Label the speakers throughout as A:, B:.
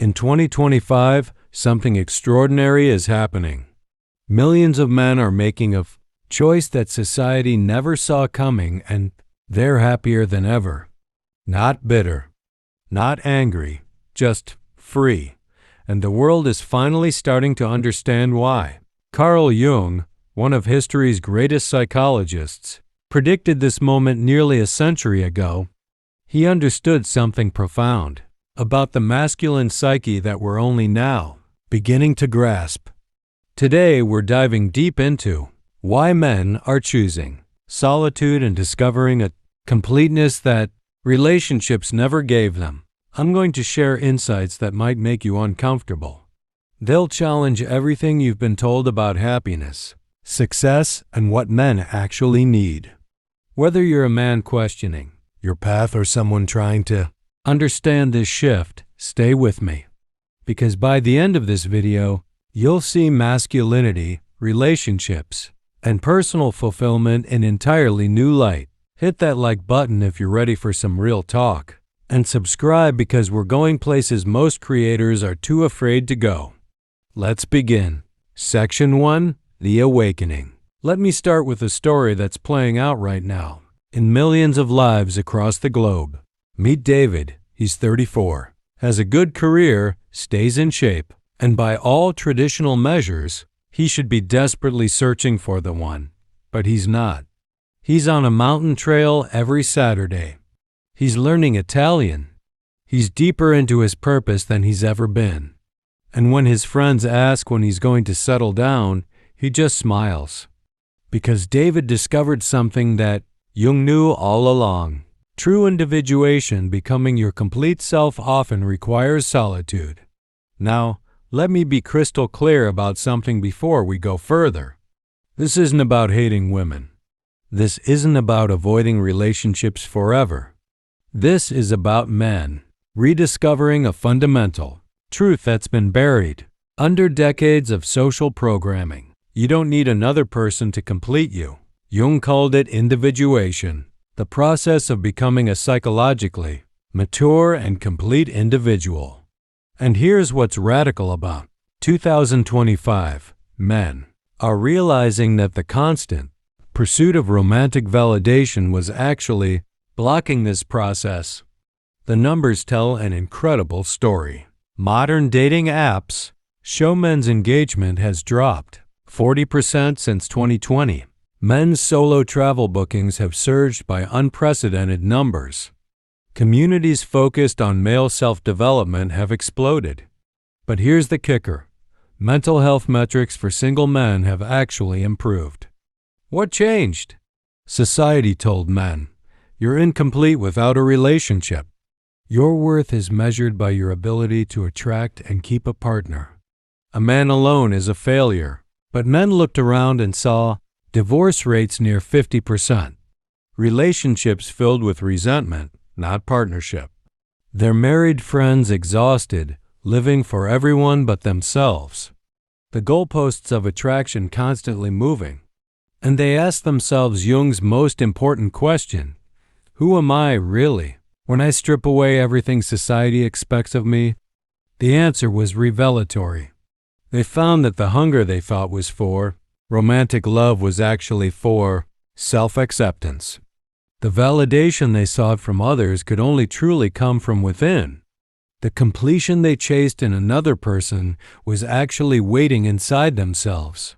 A: In 2025, something extraordinary is happening. Millions of men are making a choice that society never saw coming, and they're happier than ever. Not bitter, not angry, just free. And the world is finally starting to understand why. Carl Jung, one of history's greatest psychologists, predicted this moment nearly a century ago. He understood something profound about the masculine psyche that we're only now beginning to grasp. Today, we're diving deep into why men are choosing solitude and discovering a completeness that relationships never gave them. I'm going to share insights that might make you uncomfortable. They'll challenge everything you've been told about happiness, success, and what men actually need. Whether you're a man questioning your path or someone trying to understand this shift, stay with me. Because by the end of this video, you'll see masculinity, relationships, and personal fulfillment in entirely new light. Hit that like button if you're ready for some real talk. And subscribe because we're going places most creators are too afraid to go. Let's begin. Section 1, The Awakening. Let me start with a story that's playing out right now in millions of lives across the globe. Meet David. He's 34, has a good career, stays in shape, and by all traditional measures, he should be desperately searching for the one. But he's not. He's on a mountain trail every Saturday. He's learning Italian. He's deeper into his purpose than he's ever been. And when his friends ask when he's going to settle down, he just smiles. Because David discovered something that Jung knew all along. True individuation, becoming your complete self, often requires solitude. Now, let me be crystal clear about something before we go further. This isn't about hating women. This isn't about avoiding relationships forever. This is about men rediscovering a fundamental truth that's been buried under decades of social programming. You don't need another person to complete you. Jung called it individuation, the process of becoming a psychologically mature and complete individual. And here's what's radical about 2025. Men are realizing that the constant pursuit of romantic validation was actually blocking this process. The numbers tell an incredible story. Modern dating apps show men's engagement has dropped 40% since 2020. Men's solo travel bookings have surged by unprecedented numbers. Communities focused on male self-development have exploded. But here's the kicker. Mental health metrics for single men have actually improved. What changed? Society told men, you're incomplete without a relationship. Your worth is measured by your ability to attract and keep a partner. A man alone is a failure. But men looked around and saw divorce rates near 50%. Relationships filled with resentment, not partnership. Their married friends exhausted, living for everyone but themselves. The goalposts of attraction constantly moving. And they asked themselves Jung's most important question. Who am I really? When I strip away everything society expects of me? The answer was revelatory. They found that the hunger they thought was for romantic love was actually for self-acceptance. The validation they sought from others could only truly come from within. The completion they chased in another person was actually waiting inside themselves.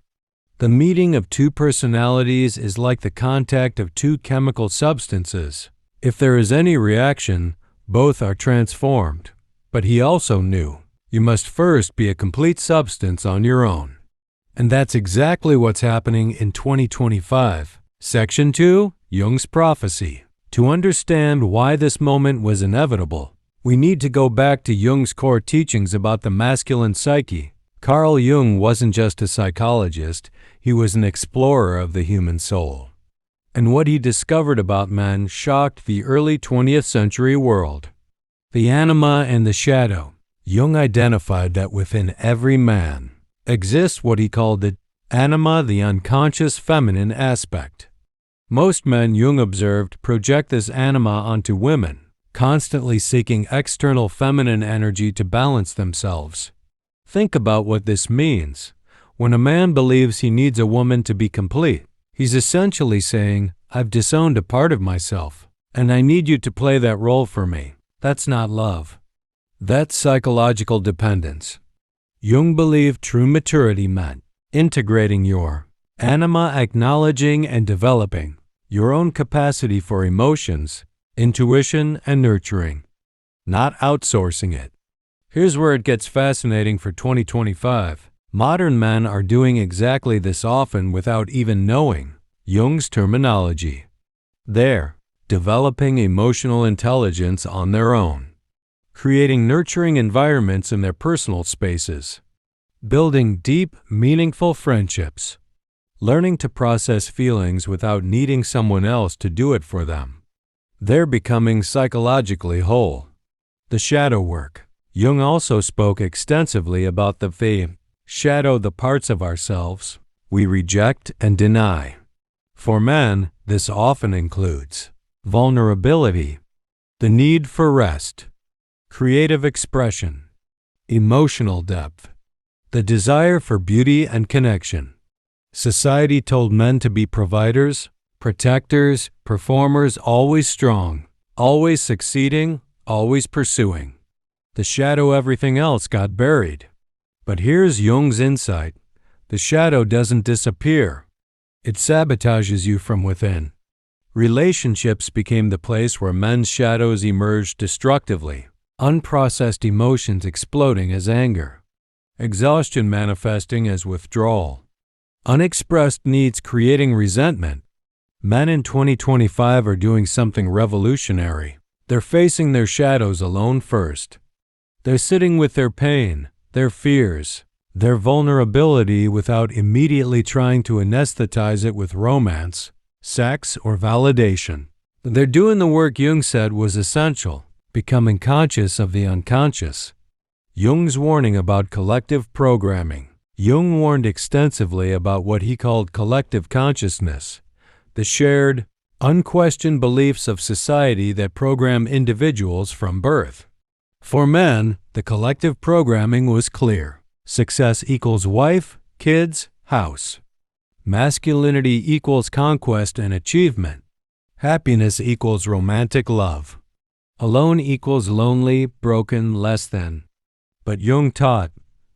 A: The meeting of two personalities is like the contact of two chemical substances. If there is any reaction, both are transformed. But he also knew you must first be a complete substance on your own. And that's exactly what's happening in 2025. Section 2, Jung's Prophecy. To understand why this moment was inevitable, we need to go back to Jung's core teachings about the masculine psyche. Carl Jung wasn't just a psychologist, he was an explorer of the human soul. And what he discovered about men shocked the early 20th century world. The anima and the shadow. Jung identified that within every man exists what he called the anima, the unconscious feminine aspect. Most men, Jung observed, project this anima onto women, constantly seeking external feminine energy to balance themselves. Think about what this means. When a man believes he needs a woman to be complete, he's essentially saying, I've disowned a part of myself, and I need you to play that role for me. That's not love. That's psychological dependence. Jung believed true maturity meant integrating your anima, acknowledging and developing your own capacity for emotions, intuition, and nurturing, not outsourcing it. Here's where it gets fascinating for 2025. Modern men are doing exactly this often without even knowing Jung's terminology. They're developing emotional intelligence on their own, creating nurturing environments in their personal spaces, building deep, meaningful friendships, learning to process feelings without needing someone else to do it for them. They're becoming psychologically whole. The shadow work. Jung also spoke extensively about the shadow, the parts of ourselves we reject and deny. For men, this often includes vulnerability, the need for rest, creative expression, emotional depth, the desire for beauty and connection. Society told men to be providers, protectors, performers, always strong, always succeeding, always pursuing. The shadow, everything else, got buried. But here's Jung's insight. The shadow doesn't disappear. It sabotages you from within. Relationships became the place where men's shadows emerged destructively, unprocessed emotions exploding as anger, exhaustion manifesting as withdrawal, unexpressed needs creating resentment. Men in 2025 are doing something revolutionary. They're facing their shadows alone first. They're sitting with their pain, their fears, their vulnerability without immediately trying to anesthetize it with romance, sex, or validation. They're doing the work Jung said was essential, becoming conscious of the unconscious. Jung's warning about collective programming. Jung warned extensively about what he called collective consciousness, the shared, unquestioned beliefs of society that program individuals from birth. For men, the collective programming was clear. Success equals wife, kids, house. Masculinity equals conquest and achievement. Happiness equals romantic love. Alone equals lonely, broken, less than. But Jung taught,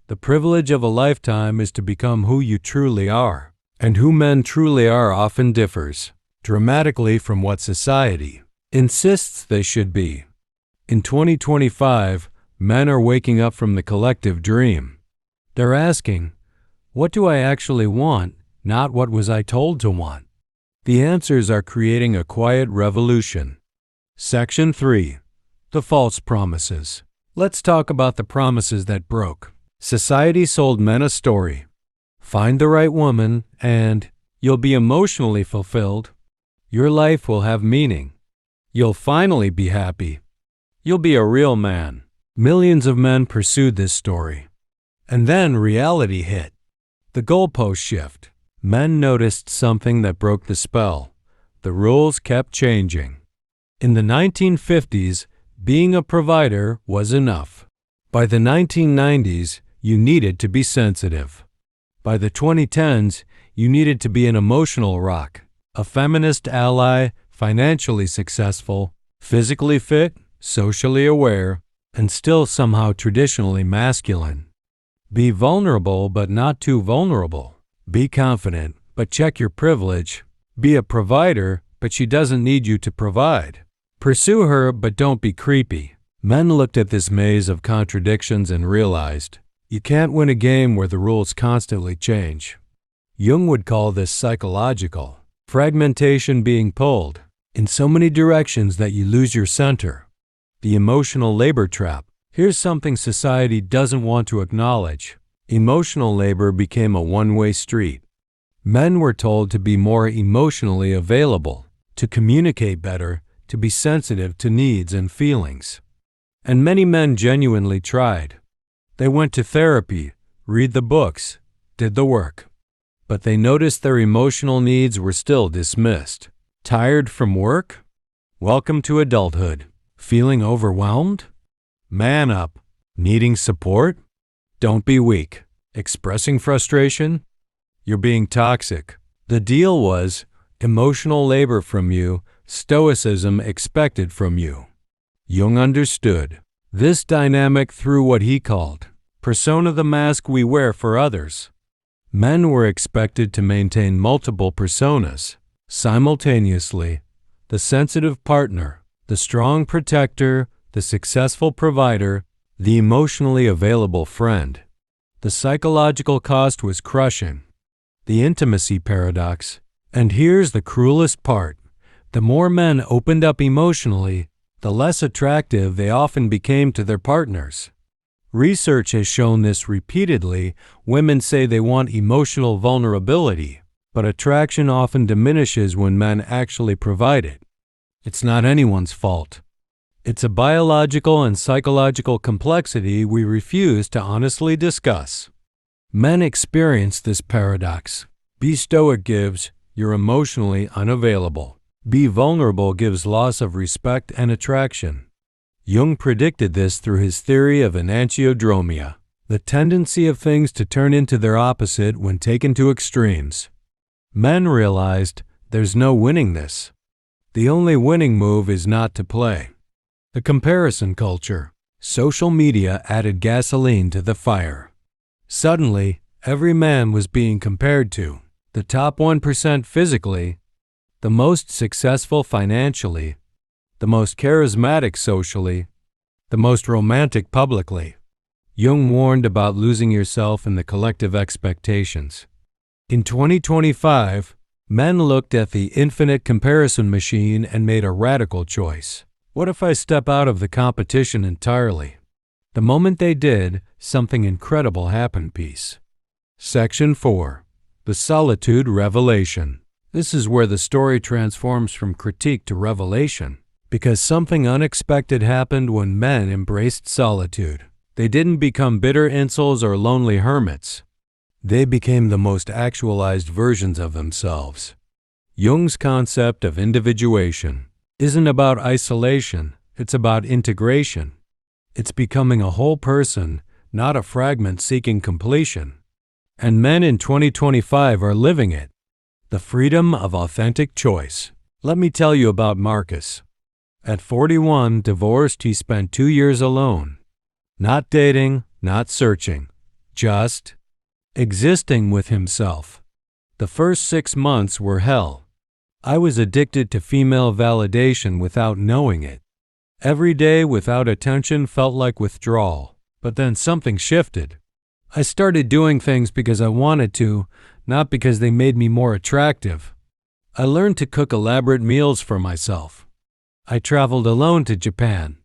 A: the privilege of a lifetime is to become who you truly are. And who men truly are often differs dramatically from what society insists they should be. In 2025, men are waking up from the collective dream. They're asking, what do I actually want, not what was I told to want? The answers are creating a quiet revolution. Section 3. The false promises. Let's talk about the promises that broke. Society sold men a story. Find the right woman and you'll be emotionally fulfilled. Your life will have meaning. You'll finally be happy. You'll be a real man. Millions of men pursued this story. And then reality hit. The goalposts shift. Men noticed something that broke the spell. The rules kept changing. In the 1950s, being a provider was enough. By the 1990s, you needed to be sensitive. By the 2010s, you needed to be an emotional rock, a feminist ally, financially successful, physically fit, socially aware, and still somehow traditionally masculine. Be vulnerable but not too vulnerable. Be confident, but check your privilege. Be a provider, but she doesn't need you to provide. Pursue her, but don't be creepy. Men looked at this maze of contradictions and realized, you can't win a game where the rules constantly change. Jung would call this psychological. Fragmentation, being pulled in so many directions that you lose your center. The emotional labor trap. Here's something society doesn't want to acknowledge. Emotional labor became a one-way street. Men were told to be more emotionally available, to communicate better, to be sensitive to needs and feelings. And many men genuinely tried. They went to therapy, read the books, did the work. But they noticed their emotional needs were still dismissed. Tired from work? Welcome to adulthood. Feeling overwhelmed? Man up. Needing support? Don't be weak. Expressing frustration? You're being toxic. The deal was emotional labor from you, stoicism expected from you. Jung understood this dynamic through what he called persona, the mask we wear for others. Men were expected to maintain multiple personas simultaneously: the sensitive partner, the strong protector, the successful provider, the emotionally available friend. The psychological cost was crushing. The intimacy paradox. And here's the cruelest part. The more men opened up emotionally, the less attractive they often became to their partners. Research has shown this repeatedly. Women say they want emotional vulnerability, but attraction often diminishes when men actually provide it. It's not anyone's fault. It's a biological and psychological complexity we refuse to honestly discuss. Men experience this paradox. Be stoic gives, you're emotionally unavailable. Be vulnerable gives loss of respect and attraction. Jung predicted this through his theory of enantiodromia, the tendency of things to turn into their opposite when taken to extremes. Men realized there's no winning this. The only winning move is not to play. The comparison culture. Social media added gasoline to the fire. Suddenly, every man was being compared to the top 1% physically, the most successful financially, the most charismatic socially, the most romantic publicly. Jung warned about losing yourself in the collective expectations. In 2025, men looked at the infinite comparison machine and made a radical choice. What if I step out of the competition entirely? The moment they did, something incredible happened. Peace. Section 4. The Solitude Revelation. This is where the story transforms from critique to revelation, because something unexpected happened when men embraced solitude. They didn't become bitter incels or lonely hermits. They became the most actualized versions of themselves. Jung's concept of individuation isn't about isolation, it's about integration. It's becoming a whole person, not a fragment seeking completion. And men in 2025 are living it. The freedom of authentic choice. Let me tell you about Marcus. At 41, divorced, he spent 2 years alone. Not dating, not searching, just existing with himself. The first 6 months were hell. I was addicted to female validation without knowing it. Every day without attention felt like withdrawal. But then something shifted. I started doing things because I wanted to, not because they made me more attractive. I learned to cook elaborate meals for myself. I traveled alone to Japan.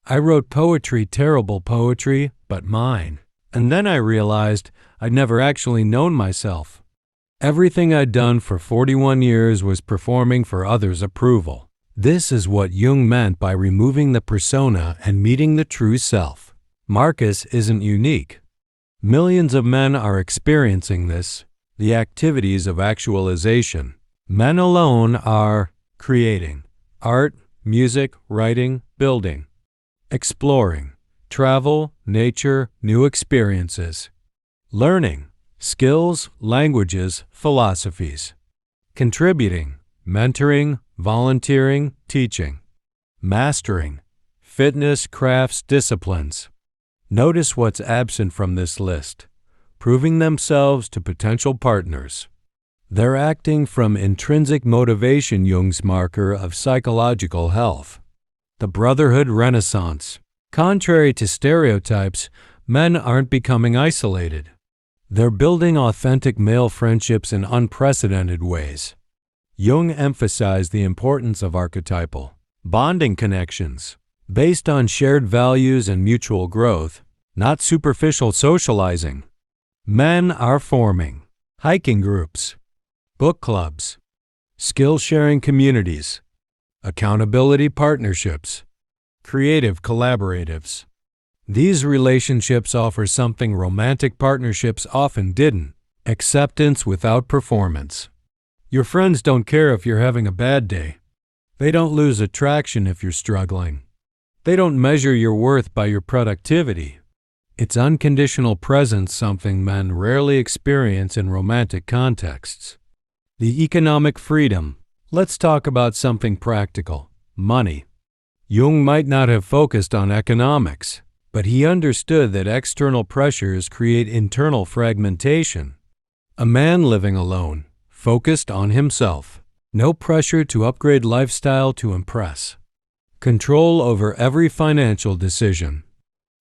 A: I wrote poetry, terrible poetry, but mine. And then I realized I'd never actually known myself. Everything I'd done for 41 years was performing for others' approval. This is what Jung meant by removing the persona and meeting the true self. Marcus isn't unique. Millions of men are experiencing this, the activities of actualization. Men alone are creating art, music, writing, building, exploring, travel, nature, new experiences, learning, skills, languages, philosophies, contributing, mentoring, volunteering, teaching, mastering, fitness, crafts, disciplines. Notice what's absent from this list: proving themselves to potential partners. They're acting from intrinsic motivation, Jung's marker of psychological health. The brotherhood renaissance. Contrary to stereotypes, men aren't becoming isolated. They're building authentic male friendships in unprecedented ways. Jung emphasized the importance of archetypal bonding connections based on shared values and mutual growth, not superficial socializing. Men are forming hiking groups, book clubs, skill-sharing communities, accountability partnerships, creative collaboratives. These relationships offer something romantic partnerships often didn't: acceptance without performance. Your friends don't care if you're having a bad day. They don't lose attraction if you're struggling. They don't measure your worth by your productivity. It's unconditional presence, something men rarely experience in romantic contexts. The economic freedom. Let's talk about something practical: money. Jung might not have focused on economics, but he understood that external pressures create internal fragmentation. A man living alone, focused on himself. No pressure to upgrade lifestyle to impress. Control over every financial decision.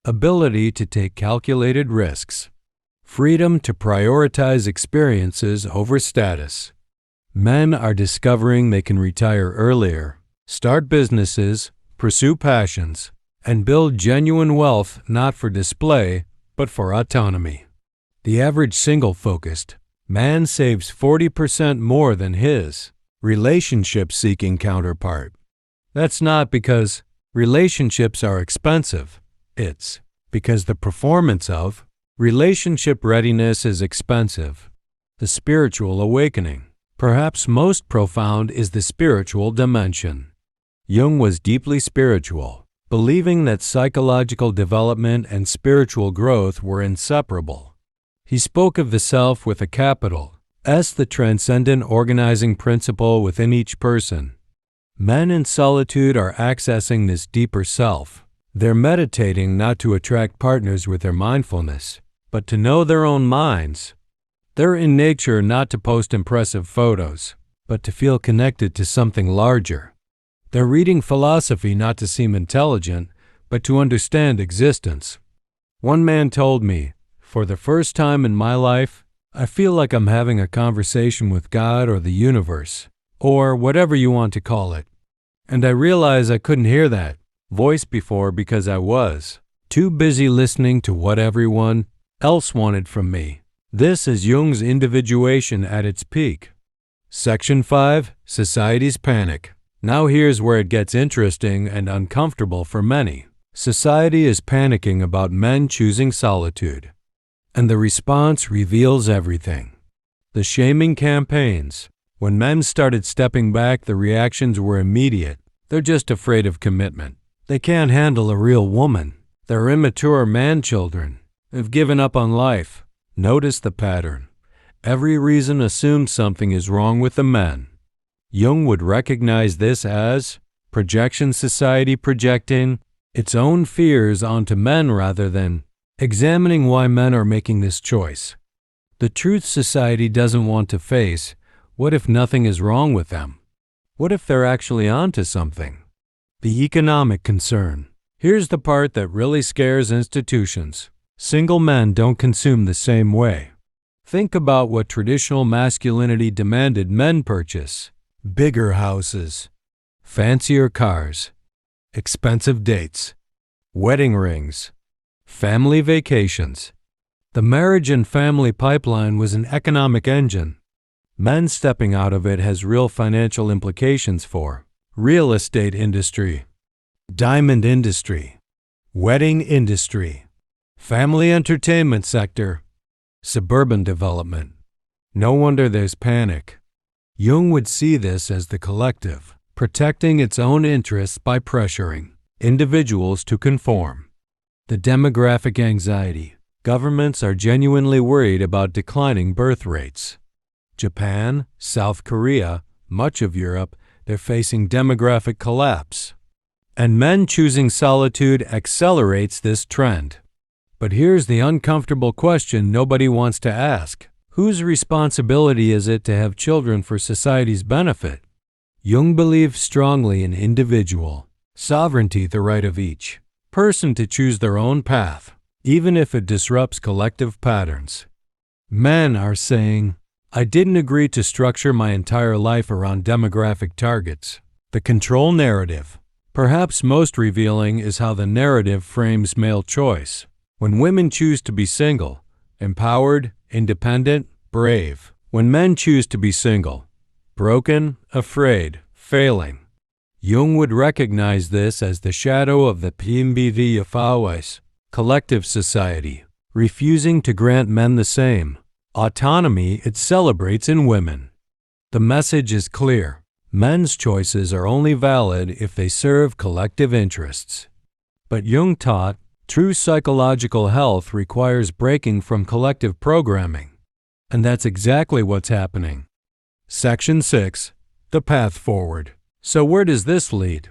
A: Ability to take calculated risks. Freedom to prioritize experiences over status. Men are discovering they can retire earlier, start businesses, pursue passions, and build genuine wealth not for display, but for autonomy. The average single-focused man saves 40% more than his relationship-seeking counterpart. That's not because relationships are expensive. It's because the performance of relationship readiness is expensive. The spiritual awakening. Perhaps most profound is the spiritual dimension. Jung was deeply spiritual, believing that psychological development and spiritual growth were inseparable. He spoke of the self with a capital S, the transcendent organizing principle within each person. Men in solitude are accessing this deeper self. They're meditating not to attract partners with their mindfulness, but to know their own minds. They're in nature not to post impressive photos, but to feel connected to something larger. They're reading philosophy not to seem intelligent, but to understand existence. One man told me, "For the first time in my life, I feel like I'm having a conversation with God or the universe, or whatever you want to call it. And I realize I couldn't hear that voice before because I was too busy listening to what everyone else wanted from me." This is Jung's individuation at its peak. Section 5. Society's Panic. Now here's where it gets interesting and uncomfortable for many. Society is panicking about men choosing solitude. And the response reveals everything. The shaming campaigns. When men started stepping back, the reactions were immediate. They're just afraid of commitment. They can't handle a real woman. They're immature man-children. They've given up on life. Notice the pattern. Every reason assumes something is wrong with the men. Jung would recognize this as projection, society projecting its own fears onto men rather than examining why men are making this choice. The truth society doesn't want to face: what if nothing is wrong with them? What if they're actually onto something? The economic concern. Here's the part that really scares institutions. Single men don't consume the same way. Think about what traditional masculinity demanded men purchase: bigger houses, fancier cars, expensive dates, wedding rings, family vacations. The marriage and family pipeline was an economic engine. Men stepping out of it has real financial implications for real estate industry, diamond industry, wedding industry, family entertainment sector, suburban development. No wonder there's panic. Jung would see this as the collective, protecting its own interests by pressuring individuals to conform. The demographic anxiety. Governments are genuinely worried about declining birth rates. Japan, South Korea, much of Europe, they're facing demographic collapse. And men choosing solitude accelerates this trend. But here's the uncomfortable question nobody wants to ask. Whose responsibility is it to have children for society's benefit? Jung believed strongly in individual sovereignty, the right of each person to choose their own path, even if it disrupts collective patterns. Men are saying, "I didn't agree to structure my entire life around demographic targets." The control narrative. Perhaps most revealing is how the narrative frames male choice. When women choose to be single, empowered, independent, brave. When men choose to be single, broken, afraid, failing. Jung would recognize this as the shadow of the PMBVFAWS, collective society, refusing to grant men the same autonomy it celebrates in women. The message is clear. Men's choices are only valid if they serve collective interests. But Jung taught, true psychological health requires breaking from collective programming. And that's exactly what's happening. Section 6. The Path Forward. So where does this lead?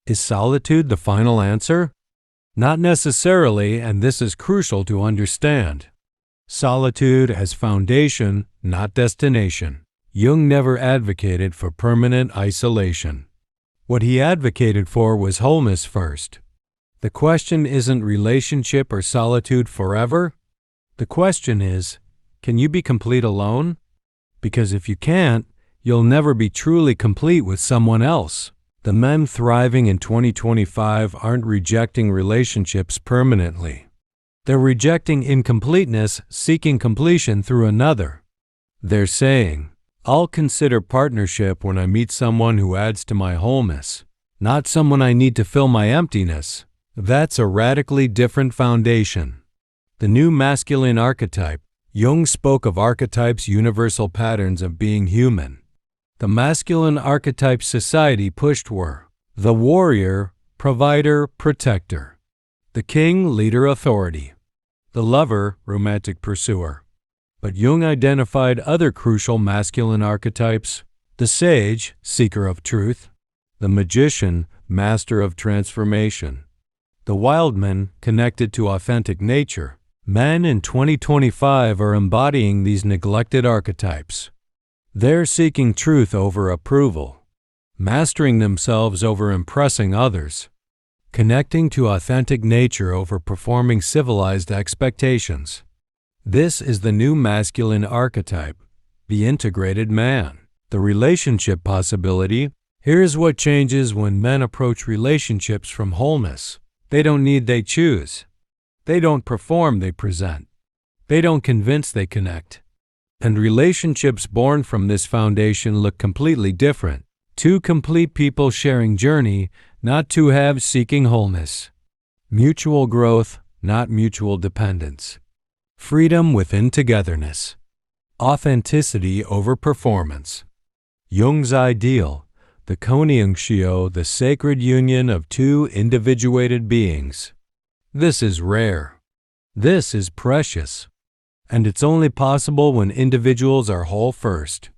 A: Is solitude the final answer? Not necessarily, and this is crucial to understand. Solitude as foundation, not destination. Jung never advocated for permanent isolation. What he advocated for was wholeness first. The question isn't relationship or solitude forever. The question is, can you be complete alone? Because if you can't, you'll never be truly complete with someone else. The men thriving in 2025 aren't rejecting relationships permanently. They're rejecting incompleteness, seeking completion through another. They're saying, I'll consider partnership when I meet someone who adds to my wholeness, not someone I need to fill my emptiness. That's a radically different foundation. The new masculine archetype. Jung spoke of archetypes' universal patterns of being human. The masculine archetype society pushed were the warrior, provider, protector; the king, leader, authority; the lover, romantic pursuer. But Jung identified other crucial masculine archetypes: the sage, seeker of truth; the magician, master of transformation; the wildman, connected to authentic nature. Men in 2025 are embodying these neglected archetypes. They're seeking truth over approval, mastering themselves over impressing others, connecting to authentic nature over performing civilized expectations. This is the new masculine archetype, the integrated man. The relationship possibility. Here's what changes when men approach relationships from wholeness. They don't need, they choose. They don't perform, they present. They don't convince, they connect. And relationships born from this foundation look completely different. Two complete people sharing journey, not two halves seeking wholeness. Mutual growth, not mutual dependence. Freedom within togetherness. Authenticity over performance. Jung's ideal, the Konungsschio, the sacred union of two individuated beings. This is rare. This is precious. And it's only possible when individuals are whole first.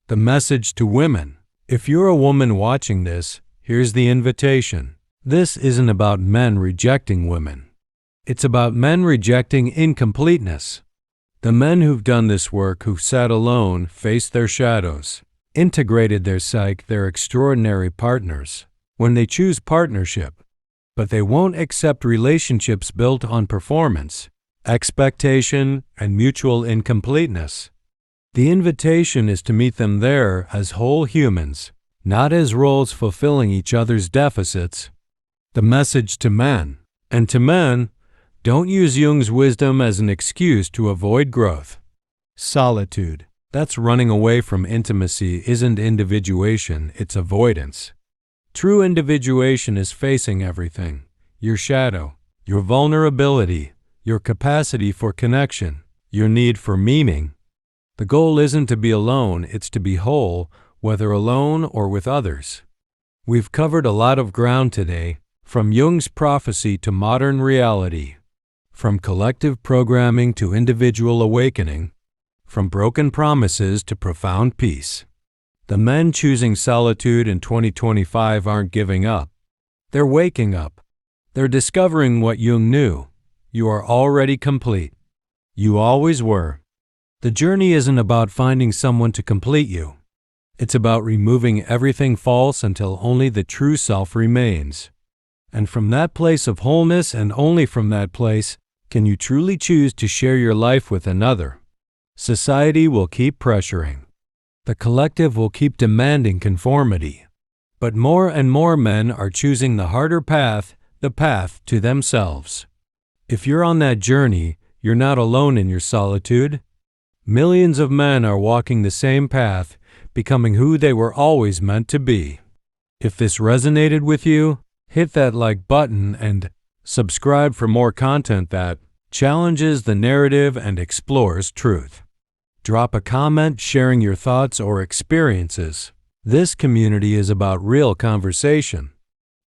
A: The message to women. If you're a woman watching this, here's the invitation. This isn't about men rejecting women. It's about men rejecting incompleteness. The men who've done this work, who've sat alone, faced their shadows, integrated their psyche, they're extraordinary partners when they choose partnership. But they won't accept relationships built on performance, expectation, and mutual incompleteness. The invitation is to meet them there as whole humans, not as roles fulfilling each other's deficits. The message to men. And to men, don't use Jung's wisdom as an excuse to avoid growth. Solitude. That's running away from intimacy, isn't individuation, it's avoidance. True individuation is facing everything: your shadow, your vulnerability, your capacity for connection, your need for meaning. The goal isn't to be alone, it's to be whole, whether alone or with others. We've covered a lot of ground today, from Jung's prophecy to modern reality, from collective programming to individual awakening, from broken promises to profound peace. The men choosing solitude in 2025 aren't giving up. They're waking up. They're discovering what Jung knew. You are already complete. You always were. The journey isn't about finding someone to complete you. It's about removing everything false until only the true self remains. And from that place of wholeness, and only from that place, can you truly choose to share your life with another. Society will keep pressuring. The collective will keep demanding conformity. But more and more men are choosing the harder path, the path to themselves. If you're on that journey, you're not alone in your solitude. Millions of men are walking the same path, becoming who they were always meant to be. If this resonated with you, hit that like button and subscribe for more content that challenges the narrative and explores truth. Drop a comment sharing your thoughts or experiences. This community is about real conversation.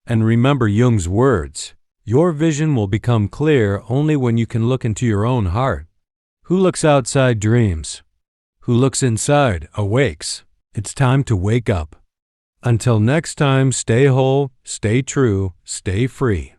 A: And remember Jung's words: Your vision will become clear only when you can look into your own heart. Who looks outside dreams. Who looks inside awakes. It's time to wake up. Until next time, stay whole, stay true, stay free.